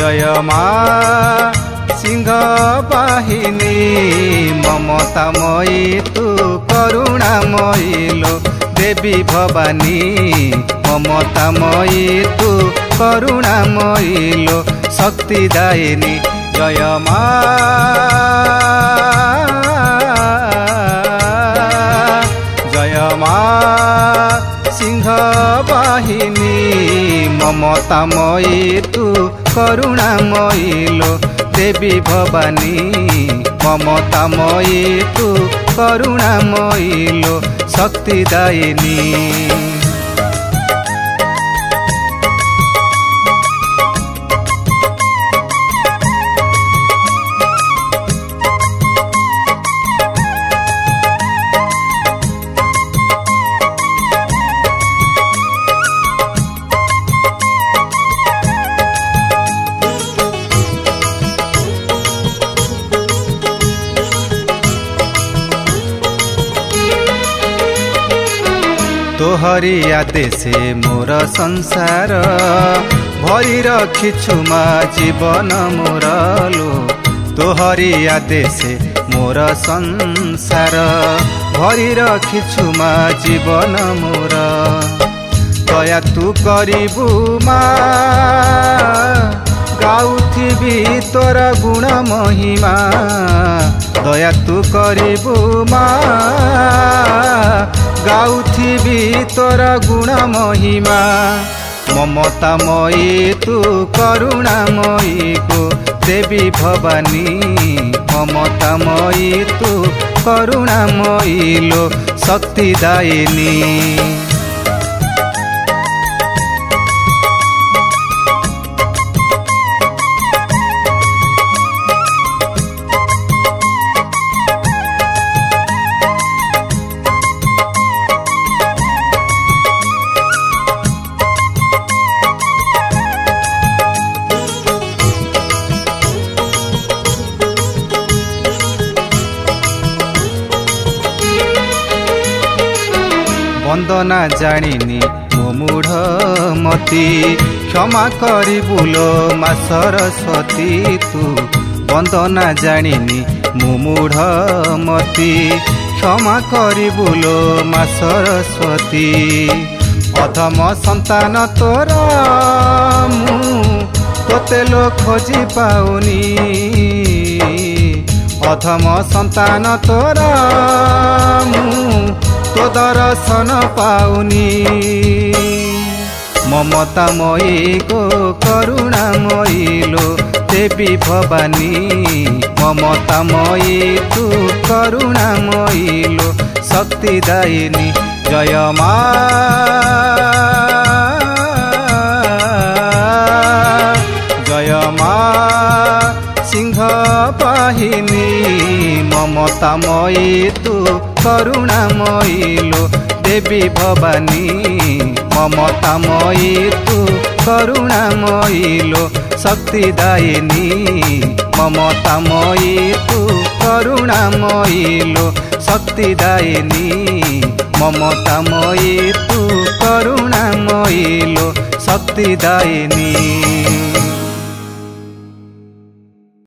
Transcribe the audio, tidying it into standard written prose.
जय माँ सिंह बाहिनी ममतामयी तू करुणामयी लो देवी भवानी ममतामयी तू करुणामयी लो शक्तिदायिनी जय माँ जय माँ सिंह बाहिनी ममतामयी तू करुणामयी लो देवी भवानी ममतामयी तू करुणामयी लो शक्तिदायिनी तोहरी आदेशे मोर संसार भरी रखिछु मा जीवन मोर लो तोहरी आदेशे मोर संसार भरी रखिछु मा जीवन मोर दया तू करिबु मा गाउथिबी तोर गुण महिमा दया तू करिबु मा गाउथिबी तोर गुण महिमा ममतामयी तू करुणामयी गो देवी भवानी ममतामयी तू करुणामयी लो शक्तिदायिनी वंदना जानिनी मो मूढ़ मती क्षमा करिबुलो मा सरस्वती तू वंदना जानिनी मो मूढ़ मती क्षमा करिबुलो मा सरस्वती अधम संतान तोरा मु तोते लो खोजी पाउनी अधम संतान तोरा मु तो दर्शन पाउनी ममतामयी गो करुणामयी लो देवी भवानी ममतामयी तू करुणामयी लो शक्तिदायिनी जय माँ जय माँ सिंह बाहिनी ममतामयी तू करुणामयी लो देवी भवानी ममतामयी तू करुणामयी लो शक्तिदायिनी ममतामयी तू करुणामयी लो शक्तिदायिनी ममतामयी तू करुणामयी लो शक्तिदायिनी।